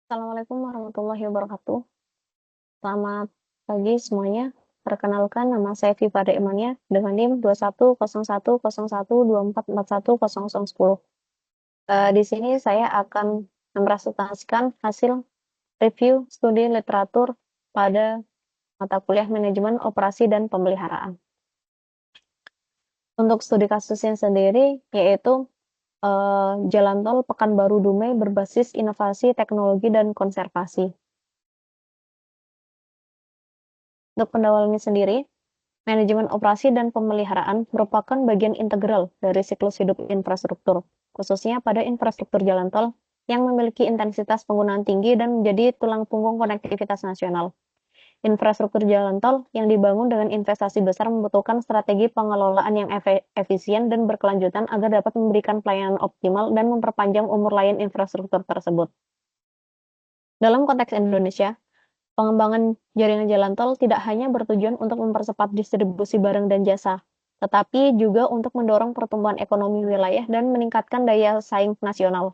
Assalamualaikum warahmatullahi wabarakatuh. Selamat pagi semuanya. Perkenalkan nama saya Viva Imania dengan NIM 21010124410010. Di sini saya akan mempresentasikan hasil review studi literatur pada mata kuliah manajemen operasi dan pemeliharaan. Untuk studi kasusnya sendiri yaitu Jalan Tol Pekanbaru Dumai berbasis inovasi teknologi dan konservasi. Untuk pendahuluannya sendiri, manajemen operasi dan pemeliharaan merupakan bagian integral dari siklus hidup infrastruktur, khususnya pada infrastruktur jalan tol yang memiliki intensitas penggunaan tinggi dan menjadi tulang punggung konektivitas nasional. Infrastruktur jalan tol yang dibangun dengan investasi besar membutuhkan strategi pengelolaan yang efisien dan berkelanjutan agar dapat memberikan pelayanan optimal dan memperpanjang umur layan infrastruktur tersebut. Dalam konteks Indonesia, pengembangan jaringan jalan tol tidak hanya bertujuan untuk mempercepat distribusi barang dan jasa, tetapi juga untuk mendorong pertumbuhan ekonomi wilayah dan meningkatkan daya saing nasional.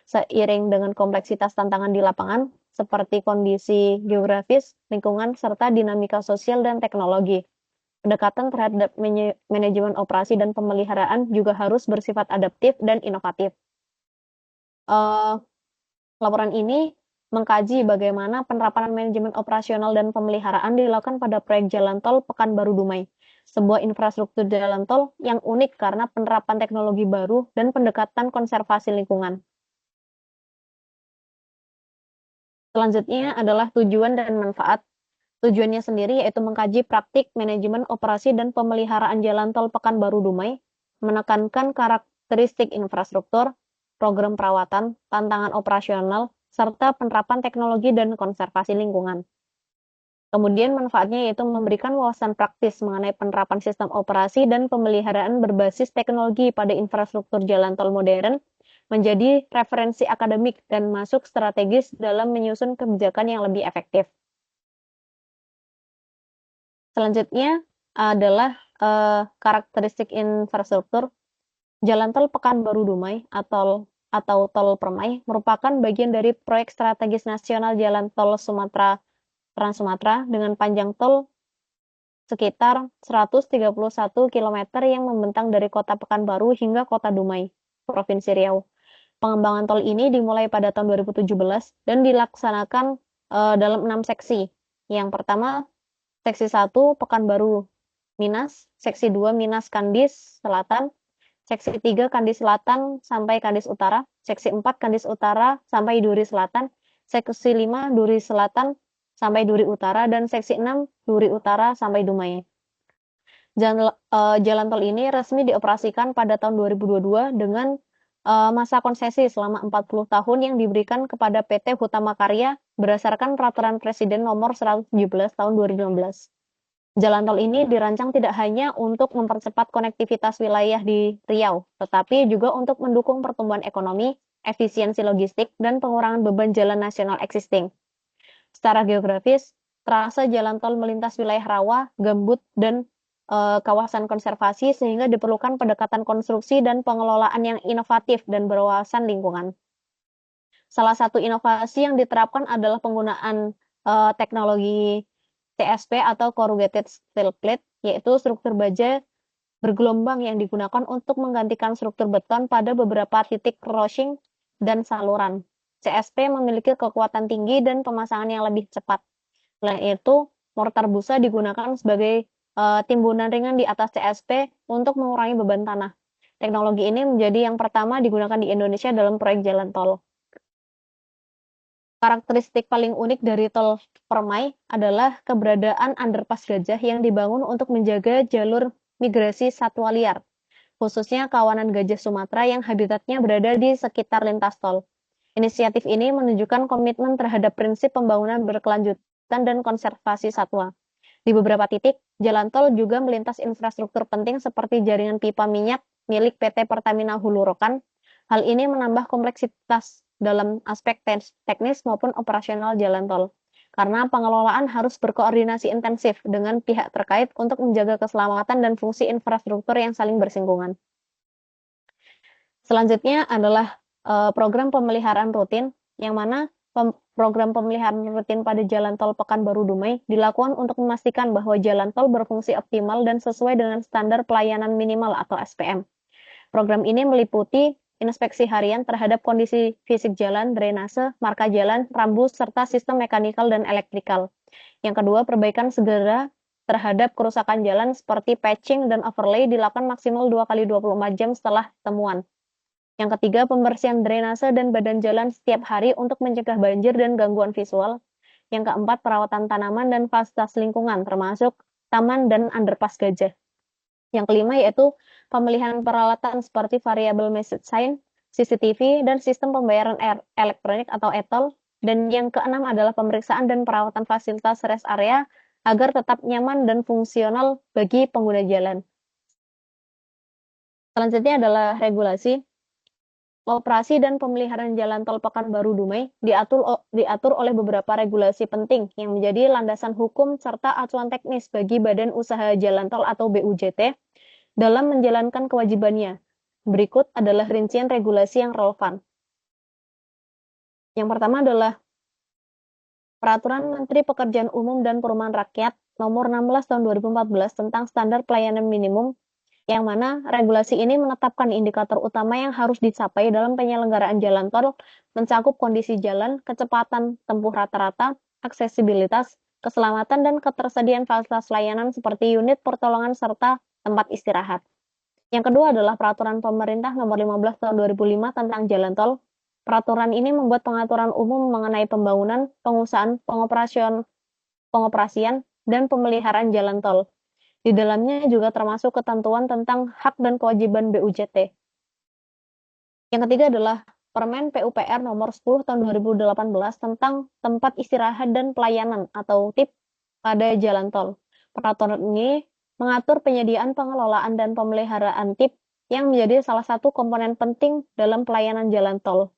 Seiring dengan kompleksitas tantangan di lapangan, seperti kondisi geografis, lingkungan, serta dinamika sosial dan teknologi, pendekatan terhadap manajemen operasi dan pemeliharaan juga harus bersifat adaptif dan inovatif. Laporan ini mengkaji bagaimana penerapan manajemen operasional dan pemeliharaan dilakukan pada proyek jalan tol Pekanbaru Dumai, sebuah infrastruktur jalan tol yang unik karena penerapan teknologi baru dan pendekatan konservasi lingkungan. Selanjutnya adalah tujuan dan manfaat. Tujuannya sendiri yaitu mengkaji praktik manajemen operasi dan pemeliharaan jalan tol Pekanbaru Dumai, menekankan karakteristik infrastruktur, program perawatan, tantangan operasional, serta penerapan teknologi dan konservasi lingkungan. Kemudian manfaatnya yaitu memberikan wawasan praktis mengenai penerapan sistem operasi dan pemeliharaan berbasis teknologi pada infrastruktur jalan tol modern, menjadi referensi akademik dan masuk strategis dalam menyusun kebijakan yang lebih efektif. Selanjutnya adalah karakteristik infrastruktur. Jalan tol Pekanbaru Dumai atau tol Permai merupakan bagian dari proyek strategis nasional Jalan Tol Sumatera Trans Sumatera dengan panjang tol sekitar 131 km yang membentang dari kota Pekanbaru hingga kota Dumai, Provinsi Riau. Pengembangan tol ini dimulai pada tahun 2017 dan dilaksanakan dalam 6 seksi. Yang pertama, seksi 1 Pekanbaru Minas, seksi 2 Minas Kandis Selatan, seksi 3 Kandis Selatan sampai Kandis Utara, seksi 4 Kandis Utara sampai Duri Selatan, seksi 5 Duri Selatan sampai Duri Utara, dan seksi 6 Duri Utara sampai Dumai. Jalan tol ini resmi dioperasikan pada tahun 2022 dengan masa konsesi selama 40 tahun yang diberikan kepada PT Hutama Karya berdasarkan Peraturan Presiden Nomor 117 Tahun 2016. Jalan tol ini dirancang tidak hanya untuk mempercepat konektivitas wilayah di Riau, tetapi juga untuk mendukung pertumbuhan ekonomi, efisiensi logistik, dan pengurangan beban jalan nasional existing. Secara geografis, trase jalan tol melintas wilayah rawa, gambut, dan kawasan konservasi sehingga diperlukan pendekatan konstruksi dan pengelolaan yang inovatif dan berwawasan lingkungan. Salah satu inovasi yang diterapkan adalah penggunaan teknologi CSP atau corrugated steel plate, yaitu struktur baja bergelombang yang digunakan untuk menggantikan struktur beton pada beberapa titik crossing dan saluran. CSP memiliki kekuatan tinggi dan pemasangan yang lebih cepat. Selain itu, mortar busa digunakan sebagai timbunan ringan di atas CSP untuk mengurangi beban tanah. Teknologi ini menjadi yang pertama digunakan di Indonesia dalam proyek jalan tol. Karakteristik paling unik dari tol Permai adalah keberadaan underpass gajah yang dibangun untuk menjaga jalur migrasi satwa liar, khususnya kawanan gajah Sumatera yang habitatnya berada di sekitar lintas tol. Inisiatif ini menunjukkan komitmen terhadap prinsip pembangunan berkelanjutan dan konservasi satwa. Di beberapa titik, jalan tol juga melintas infrastruktur penting seperti jaringan pipa minyak milik PT Pertamina Hulu Rokan. Hal ini menambah kompleksitas dalam aspek teknis maupun operasional jalan tol, karena pengelolaan harus berkoordinasi intensif dengan pihak terkait untuk menjaga keselamatan dan fungsi infrastruktur yang saling bersinggungan. Selanjutnya adalah program pemeliharaan rutin, yang mana Program pemeliharaan rutin pada jalan tol Pekanbaru Dumai dilakukan untuk memastikan bahwa jalan tol berfungsi optimal dan sesuai dengan standar pelayanan minimal atau SPM. Program ini meliputi inspeksi harian terhadap kondisi fisik jalan, drainase, marka jalan, rambu, serta sistem mekanikal dan elektrikal. Yang kedua, perbaikan segera terhadap kerusakan jalan seperti patching dan overlay dilakukan maksimal 2 kali 24 jam setelah temuan. Yang ketiga, pembersihan drainase dan badan jalan setiap hari untuk mencegah banjir dan gangguan visual. Yang keempat, perawatan tanaman dan fasilitas lingkungan, termasuk taman dan underpass gajah. Yang kelima yaitu pemeliharaan peralatan seperti variable message sign, CCTV, dan sistem pembayaran elektronik atau e-tol. Dan yang keenam adalah pemeriksaan dan perawatan fasilitas rest area agar tetap nyaman dan fungsional bagi pengguna jalan. Selanjutnya adalah regulasi. Operasi dan pemeliharaan jalan tol Pekanbaru Dumai diatur oleh beberapa regulasi penting yang menjadi landasan hukum serta acuan teknis bagi Badan Usaha Jalan Tol atau BUJT dalam menjalankan kewajibannya. Berikut adalah rincian regulasi yang relevan. Yang pertama adalah Peraturan Menteri Pekerjaan Umum dan Perumahan Rakyat Nomor 16 Tahun 2014 tentang Standar Pelayanan Minimum, yang mana regulasi ini menetapkan indikator utama yang harus dicapai dalam penyelenggaraan jalan tol, mencakup kondisi jalan, kecepatan tempuh rata-rata, aksesibilitas, keselamatan, dan ketersediaan fasilitas layanan seperti unit pertolongan serta tempat istirahat. Yang kedua adalah Peraturan Pemerintah Nomor 15 Tahun 2005 tentang Jalan Tol. Peraturan ini membuat pengaturan umum mengenai pembangunan, pengusahaan, pengoperasian, dan pemeliharaan jalan tol. Di dalamnya juga termasuk ketentuan tentang hak dan kewajiban BUJT. Yang ketiga adalah Permen PUPR Nomor 10 Tahun 2018 tentang tempat istirahat dan pelayanan atau TIP pada jalan tol. Peraturan ini mengatur penyediaan, pengelolaan, dan pemeliharaan TIP yang menjadi salah satu komponen penting dalam pelayanan jalan tol.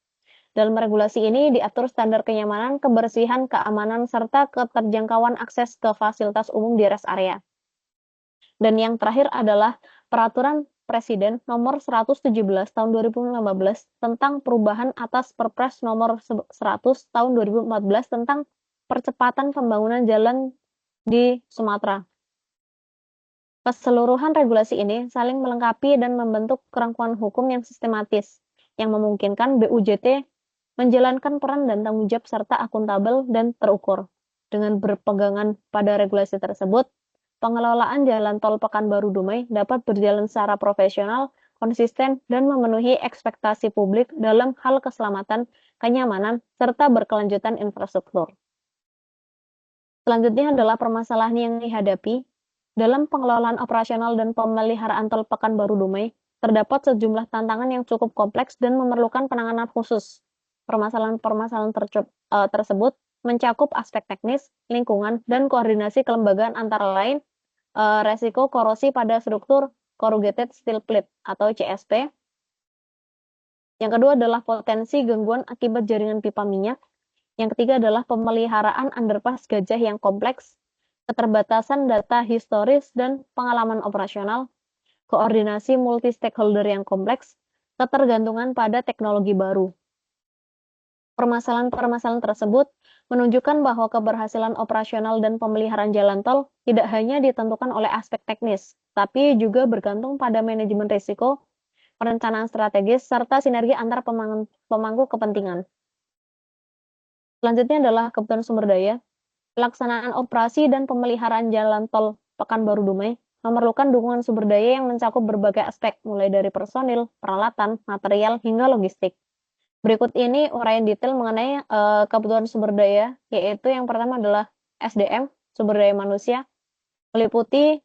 Dalam regulasi ini diatur standar kenyamanan, kebersihan, keamanan, serta keterjangkauan akses ke fasilitas umum di rest area. Dan yang terakhir adalah Peraturan Presiden Nomor 117 Tahun 2015 tentang perubahan atas Perpres Nomor 100 Tahun 2014 tentang percepatan pembangunan jalan di Sumatera. Keseluruhan regulasi ini saling melengkapi dan membentuk kerangkuan hukum yang sistematis, yang memungkinkan BUJT menjalankan peran dan tanggung jawab serta akuntabel dan terukur. Dengan berpegangan pada regulasi tersebut, pengelolaan jalan tol Pekanbaru Dumai dapat berjalan secara profesional, konsisten, dan memenuhi ekspektasi publik dalam hal keselamatan, kenyamanan, serta berkelanjutan infrastruktur. Selanjutnya adalah permasalahan yang dihadapi. Dalam pengelolaan operasional dan pemeliharaan tol Pekanbaru Dumai, terdapat sejumlah tantangan yang cukup kompleks dan memerlukan penanganan khusus. Permasalahan-permasalahan tersebut mencakup aspek teknis, lingkungan, dan koordinasi kelembagaan antara lain resiko korosi pada struktur corrugated steel plate atau CSP. Yang kedua adalah potensi gangguan akibat jaringan pipa minyak. Yang ketiga adalah pemeliharaan underpass gajah yang kompleks, keterbatasan data historis dan pengalaman operasional, koordinasi multi-stakeholder yang kompleks, ketergantungan pada teknologi baru. Permasalahan-permasalahan tersebut menunjukkan bahwa keberhasilan operasional dan pemeliharaan jalan tol tidak hanya ditentukan oleh aspek teknis, tapi juga bergantung pada manajemen risiko, perencanaan strategis, serta sinergi antar pemangku kepentingan. Selanjutnya adalah kebutuhan sumber daya. Pelaksanaan operasi dan pemeliharaan jalan tol Pekanbaru Dumai memerlukan dukungan sumber daya yang mencakup berbagai aspek, mulai dari personil, peralatan, material, hingga logistik. Berikut ini uraian detail mengenai kebutuhan sumber daya, yaitu yang pertama adalah SDM, sumber daya manusia, meliputi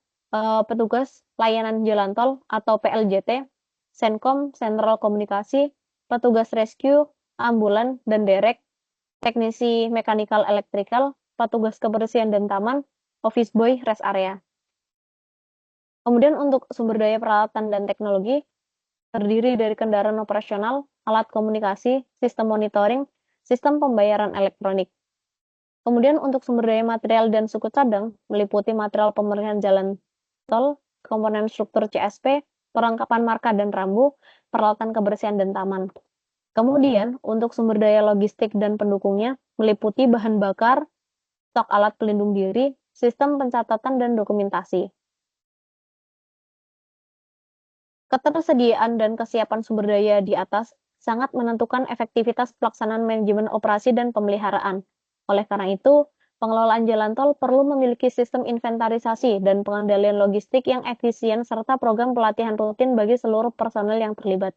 petugas layanan jalan tol atau PLJT, Senkom, Sentral Komunikasi, petugas rescue, ambulan dan derek, teknisi mekanikal elektrikal, petugas kebersihan dan taman, office boy, rest area. Kemudian untuk sumber daya peralatan dan teknologi, terdiri dari kendaraan operasional, alat komunikasi, sistem monitoring, sistem pembayaran elektronik. Kemudian untuk sumber daya material dan suku cadang, meliputi material pemeliharaan jalan tol, komponen struktur CSP, perlengkapan marka dan rambu, peralatan kebersihan dan taman. Kemudian, untuk sumber daya logistik dan pendukungnya meliputi bahan bakar, stok alat pelindung diri, sistem pencatatan dan dokumentasi. Ketersediaan dan kesiapan sumber daya di atas sangat menentukan efektivitas pelaksanaan manajemen operasi dan pemeliharaan. Oleh karena itu, pengelolaan jalan tol perlu memiliki sistem inventarisasi dan pengendalian logistik yang efisien serta program pelatihan rutin bagi seluruh personel yang terlibat.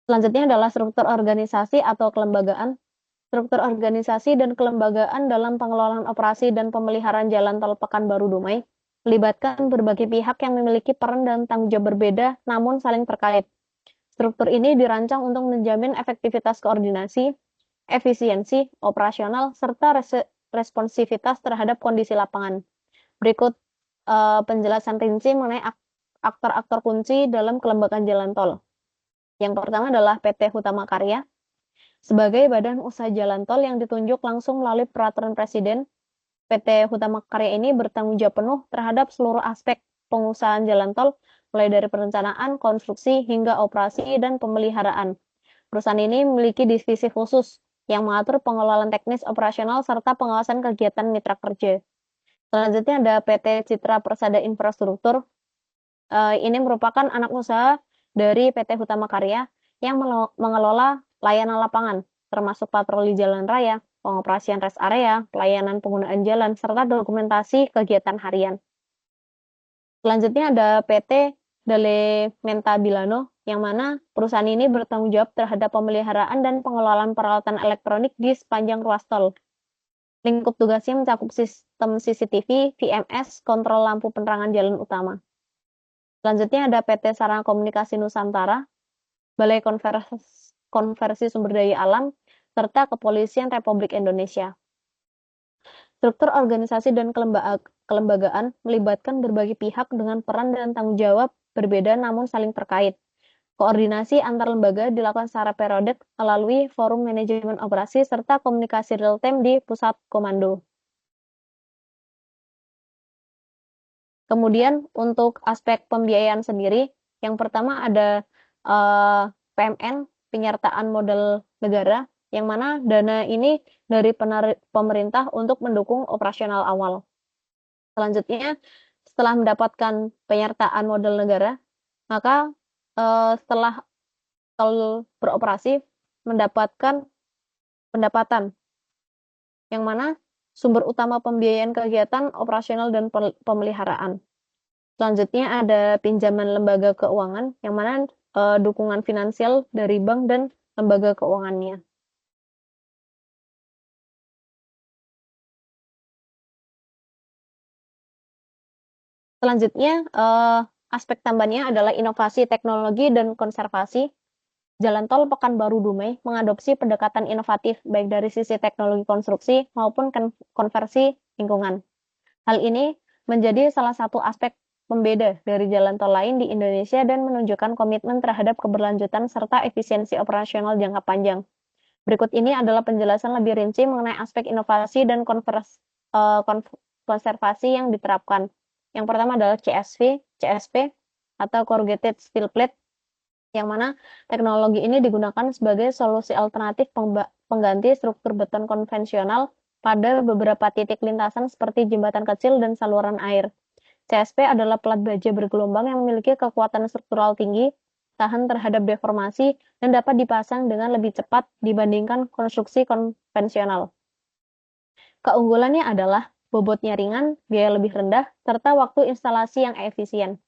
Selanjutnya adalah struktur organisasi atau kelembagaan. Struktur organisasi dan kelembagaan dalam pengelolaan operasi dan pemeliharaan jalan tol Pekanbaru Dumai melibatkan berbagai pihak yang memiliki peran dan tanggung jawab berbeda namun saling terkait. Struktur ini dirancang untuk menjamin efektivitas koordinasi, efisiensi operasional, serta responsivitas terhadap kondisi lapangan. Berikut penjelasan rinci mengenai aktor-aktor kunci dalam kelembagaan jalan tol. Yang pertama adalah PT Hutama Karya. Sebagai badan usaha jalan tol yang ditunjuk langsung melalui peraturan Presiden, PT Hutama Karya ini bertanggung jawab penuh terhadap seluruh aspek pengusahaan jalan tol, mulai dari perencanaan, konstruksi, hingga operasi dan pemeliharaan. Perusahaan ini memiliki divisi khusus yang mengatur pengelolaan teknis operasional serta pengawasan kegiatan mitra kerja. Selanjutnya ada PT Citra Persada Infrastruktur. Ini merupakan anak usaha dari PT Hutama Karya yang mengelola layanan lapangan, termasuk patroli jalan raya, pengoperasian rest area, pelayanan penggunaan jalan, serta dokumentasi kegiatan harian. Selanjutnya ada PT Dale Menta Bilano, yang mana perusahaan ini bertanggung jawab terhadap pemeliharaan dan pengelolaan peralatan elektronik di sepanjang ruas tol. Lingkup tugasnya mencakup sistem CCTV, VMS, kontrol lampu penerangan jalan utama. Selanjutnya ada PT Sarana Komunikasi Nusantara, Balai Konversi Sumber Daya Alam, serta Kepolisian Republik Indonesia. Struktur organisasi dan kelembagaan melibatkan berbagai pihak dengan peran dan tanggung jawab berbeda namun saling terkait. Koordinasi antar lembaga dilakukan secara periodik melalui forum manajemen operasi serta komunikasi real-time di pusat komando. Kemudian untuk aspek pembiayaan sendiri, yang pertama ada PMN, penyertaan modal negara, yang mana dana ini dari pemerintah untuk mendukung operasional awal. Selanjutnya, setelah mendapatkan penyertaan modal negara, maka setelah tol beroperasi mendapatkan pendapatan, yang mana sumber utama pembiayaan kegiatan operasional dan pemeliharaan. Selanjutnya ada pinjaman lembaga keuangan, yang mana dukungan finansial dari bank dan lembaga keuangannya. Selanjutnya, aspek tambahnya adalah inovasi teknologi dan konservasi. Jalan tol Pekanbaru Dumai mengadopsi pendekatan inovatif baik dari sisi teknologi konstruksi maupun konversi lingkungan. Hal ini menjadi salah satu aspek pembeda dari jalan tol lain di Indonesia dan menunjukkan komitmen terhadap keberlanjutan serta efisiensi operasional jangka panjang. Berikut ini adalah penjelasan lebih rinci mengenai aspek inovasi dan konservasi yang diterapkan. Yang pertama adalah CSP atau Corrugated Steel Plate, yang mana teknologi ini digunakan sebagai solusi alternatif pengganti struktur beton konvensional pada beberapa titik lintasan seperti jembatan kecil dan saluran air. CSP adalah pelat baja bergelombang yang memiliki kekuatan struktural tinggi, tahan terhadap deformasi, dan dapat dipasang dengan lebih cepat dibandingkan konstruksi konvensional. Keunggulannya adalah bobotnya ringan, biaya lebih rendah, serta waktu instalasi yang efisien.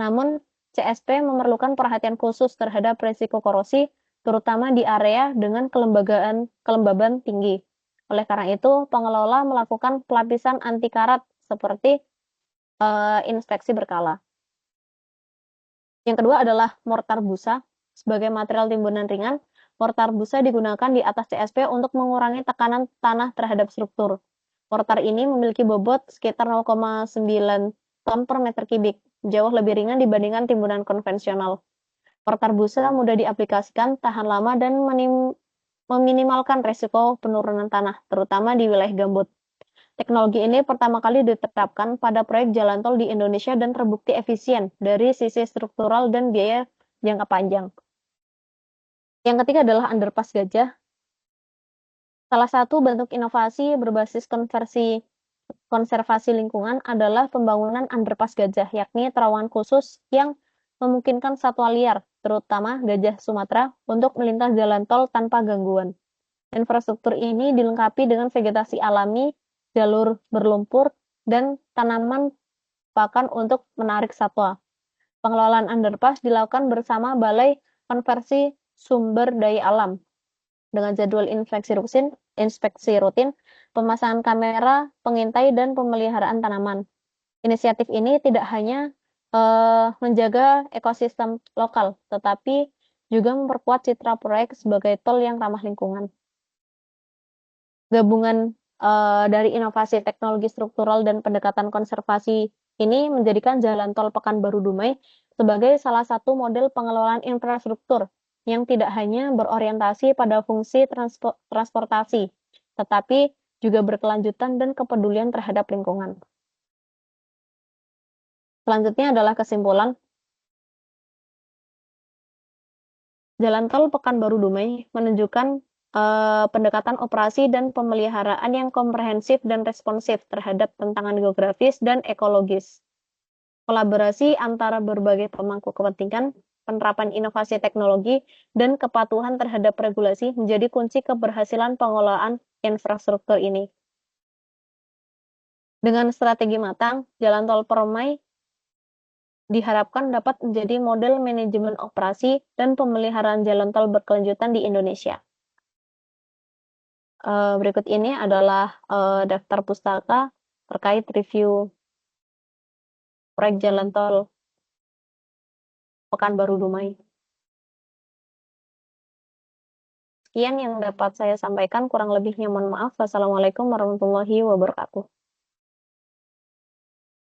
Namun, CSP memerlukan perhatian khusus terhadap risiko korosi, terutama di area dengan kelembaban tinggi. Oleh karena itu, pengelola melakukan pelapisan anti karat seperti inspeksi berkala. Yang kedua adalah mortar busa. Sebagai material timbunan ringan, mortar busa digunakan di atas CSP untuk mengurangi tekanan tanah terhadap struktur. Mortar ini memiliki bobot sekitar 0,9 ton per meter kubik, jauh lebih ringan dibandingkan timbunan konvensional. Mortar busa mudah diaplikasikan, tahan lama, dan meminimalkan resiko penurunan tanah, terutama di wilayah gambut. Teknologi ini pertama kali ditetapkan pada proyek jalan tol di Indonesia dan terbukti efisien dari sisi struktural dan biaya jangka panjang. Yang ketiga adalah underpass gajah. Salah satu bentuk inovasi berbasis konservasi lingkungan adalah pembangunan underpass gajah, yakni terowongan khusus yang memungkinkan satwa liar, terutama gajah Sumatera, untuk melintas jalan tol tanpa gangguan. Infrastruktur ini dilengkapi dengan vegetasi alami, jalur berlumpur, dan tanaman pakan untuk menarik satwa. Pengelolaan underpass dilakukan bersama Balai Konversi Sumber Daya Alam dengan jadwal inspeksi rutin, pemasangan kamera pengintai, dan pemeliharaan tanaman. Inisiatif ini tidak hanya menjaga ekosistem lokal, tetapi juga memperkuat citra proyek sebagai tol yang ramah lingkungan. Gabungan dari inovasi teknologi struktural dan pendekatan konservasi ini menjadikan Jalan Tol Pekanbaru-Dumai sebagai salah satu model pengelolaan infrastruktur yang tidak hanya berorientasi pada fungsi transportasi, tetapi juga berkelanjutan dan kepedulian terhadap lingkungan. Selanjutnya adalah kesimpulan. Jalan Tol Pekanbaru-Dumai menunjukkan pendekatan operasi dan pemeliharaan yang komprehensif dan responsif terhadap tantangan geografis dan ekologis. Kolaborasi antara berbagai pemangku kepentingan, penerapan inovasi teknologi, dan kepatuhan terhadap regulasi menjadi kunci keberhasilan pengelolaan infrastruktur ini. Dengan strategi matang, Jalan Tol Permai diharapkan dapat menjadi model manajemen operasi dan pemeliharaan jalan tol berkelanjutan di Indonesia. Berikut ini adalah daftar pustaka terkait review proyek jalan tol Pekanbaru-Dumai. Sekian yang dapat saya sampaikan, kurang lebihnya mohon maaf. Wassalamualaikum warahmatullahi wabarakatuh.